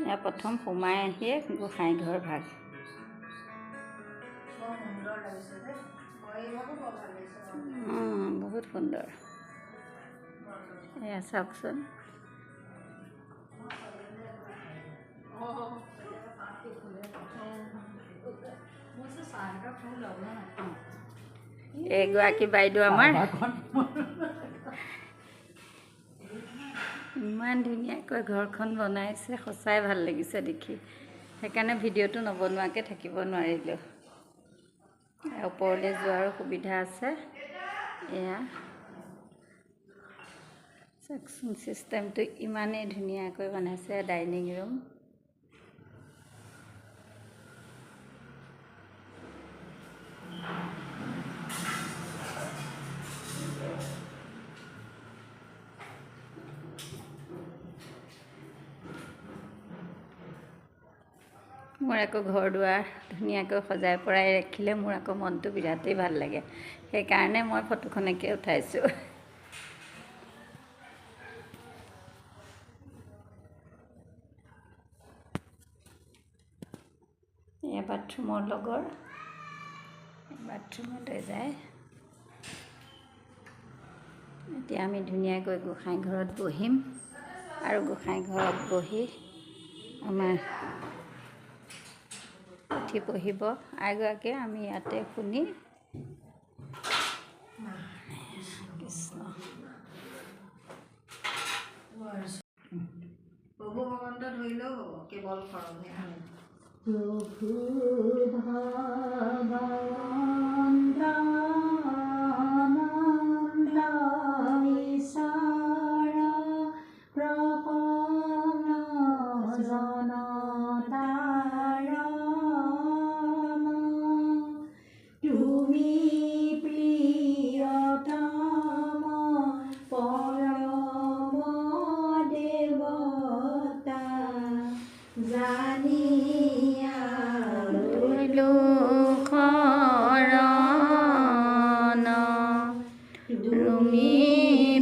এয়া প্ৰথম সোমাই আহিয়ে গোসাঁই ঘৰ ভাগ। বহুত সুন্দৰ। এয়া চাওকচোন। এগৰাকী বাইদেউ আমাৰ ইমান ধুনীয়াকৈ ঘৰখন বনাইছে, সঁচাই ভাল লাগিছে দেখি। সেইকাৰণে ভিডিঅ'টো নবনোৱাকৈ থাকিব নোৱাৰিলোঁ। ওপৰলৈ যোৱাৰো সুবিধা আছে। এয়া চাওকচোন, চিষ্টেমটো ইমানেই ধুনীয়াকৈ বনাইছে। ডাইনিং ৰুম, মোৰ আকৌ ঘৰ দুৱাৰ ধুনীয়াকৈ সজাই পৰাই ৰাখিলে মোৰ আকৌ মনটো বিৰাটেই ভাল লাগে। সেইকাৰণে মই ফটোখনকে উঠাইছোঁ। এয়া বাথৰুমৰ লগৰ, বাথৰুমলৈ যায়। এতিয়া আমি ধুনীয়াকৈ গোসাঁই ঘৰত বহিম আৰু গোসাঁই ঘৰত বহি আমাৰ পুথি পঢ়িব আইগৰাকীয়ে, আমি ইয়াতে শুনি কৃষ্ণ প্ৰভু ভগৱন্ত ধৰিলেও হ'ব, কেৱল শৰণে আনে। প্ৰভু ভগৱন্ত তুমি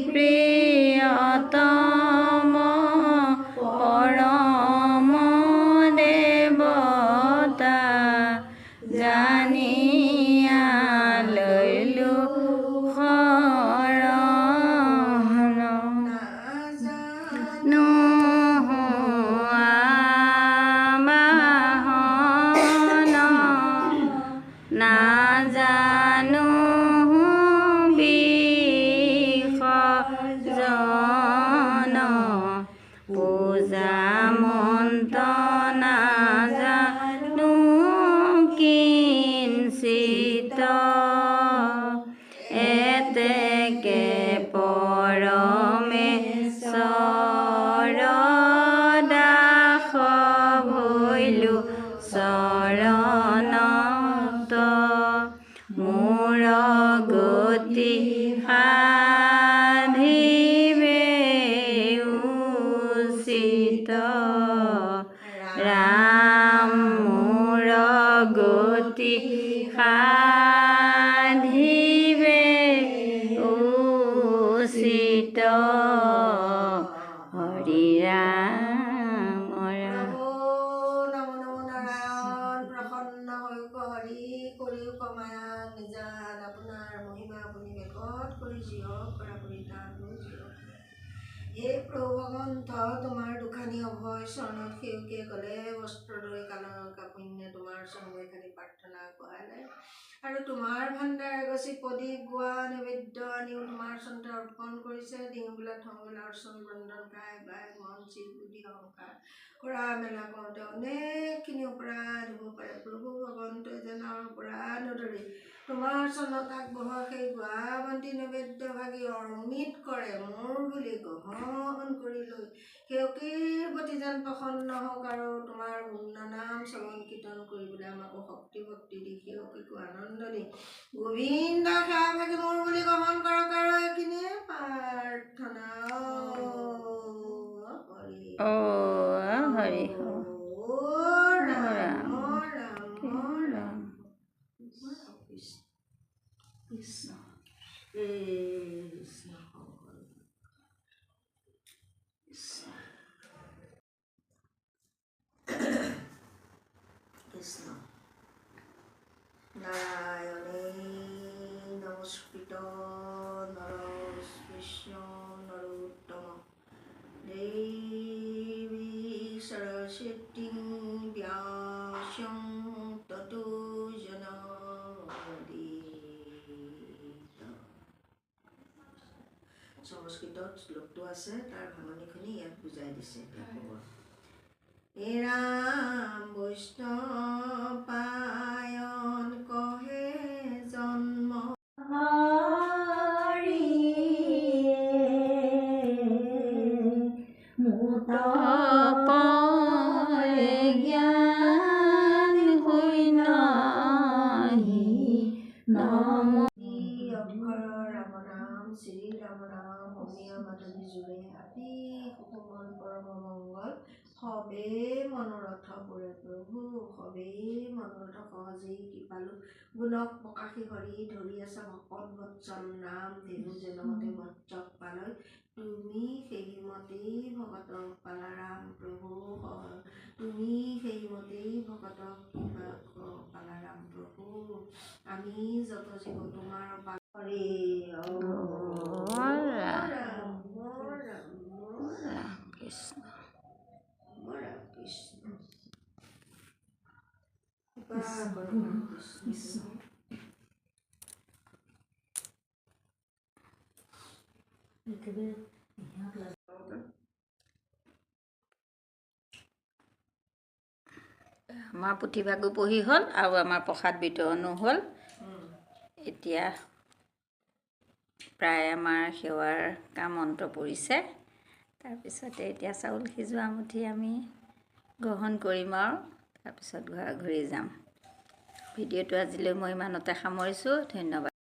প্ৰিয়তম পৰম দেৱতা, জানিয়া লৈলো শৰণ। নোহোৱা বাহন নাজানো পূজা মন্ত্ৰ নাজানো কিঞ্চিত, এতেকে পৰমেশ্বৰ দাস ভৈলো চৰণত, মোৰ গতি ৰাম মোৰ গতি সাধিবে উচিত, হৰি ৰাম ৰাম। প্ৰসন্ন হৈ হৰি কৰিও কমায়া নিজান, আপোনাৰ মহিমা আপুনি বেকত কৰি জিয়ক কৰা কৰি তাত জিয়ক। হে প্ৰভু ভগৱন্ত, তোমাৰ দুখানি অভয় চৰণত সেউকে গ'লে বস্ত্ৰ দৰে কালৰ কাপুণ্য, তোমাৰ চৰণে খালি প্ৰাৰ্থনা কৰালে আৰু তোমাৰ ভাণ্ডাৰ গছি প্ৰদীপ গোৱা নৈবেদ্য আনিও তোমাৰ চৰণতে অৰ্পণ কৰিছে। দিওঁবেলা থওঁবেলা অৰ্চন বন্দন গাই বাই মন চিত বুদ্ধি অহংকাৰ কৰা মেলা কৰোঁতে অনেকখিনি অপৰাধ হ'ব পাৰে। প্ৰভু ভগৱন্তই যেন অপৰাধ নধৰি তোমাৰ চৰণত আগবঢ়োৱা সেই গুৱাবন্তী নৈবেদ্য ভাগি অমিত কৰে মোৰ বুলি গ্ৰহণ কৰি লৈ সেউকীৰ প্ৰতি যেন প্ৰসন্ন হওক আৰু তোমাৰ গুণনাম শ্ৰৱণ কীৰ্তন কৰিবলৈ আমাকো শক্তি ভক্তি দি সেউকীকো আনন্দ দি গোবিন্দ সেৱা ভাগি মোৰ বুলি গ্ৰহণ কৰক আৰু এইখিনিয়ে প্ৰাৰ্থনা। হৰি ৰাম ৰাম কৃষ্ণ কৃষ্ণ। নাৰায়ণে নমস্কৃত নৰস্পৃশ্য নৰোত্তম দেবী সৰস্বতী ব্যাসং ততো জনমুদিত। সংস্কৃতত শ্লোকটো আছে, তাৰ ভাঙনিখিনি ইয়াত বুজাই দিছে। হে ৰাম বৈষ্ণৱ পায়ন কহে জন্ম অক্ষৰ ৰাম নাম শ্ৰী ৰাম নাম অমীয়া মাধৱী জুৰে আতি সুকোমল পৰম মংগল সবে মনোৰথ পুৰে প্ৰভু সবে মনোৰথ সহজেই কৃপালু গুণক প্ৰকাশী হৰি ধৰি আছে ভকত বৎসল নাম ধেনু জনমতে মৎসক পালৈ তুমি সেইমতেই ভকতক পালা ৰাম প্ৰভু তুমি সেইমতেই ভকতক পালা ৰাম প্ৰভু আমি যত জীৱ তোমাৰ হৰি কৃষ্ণ কৃষ্ণ কৃষ্ণ। আমাৰ পুথিভাগো পঢ়ি হ'ল আৰু আমাৰ প্ৰসাদ বিতৰণো হ'ল। এতিয়া প্ৰায় আমাৰ সেৱাৰ কাম অন্ত পৰিছে। তাৰপিছতে এতিয়া চাউল সিজোৱা মুঠি আমি গ্ৰহণ কৰিম আৰু তাৰপিছত ঘূৰি যাম। ভিডিঅ'টো আজিলৈ মই ইমানতে সামৰিছোঁ। ধন্যবাদ।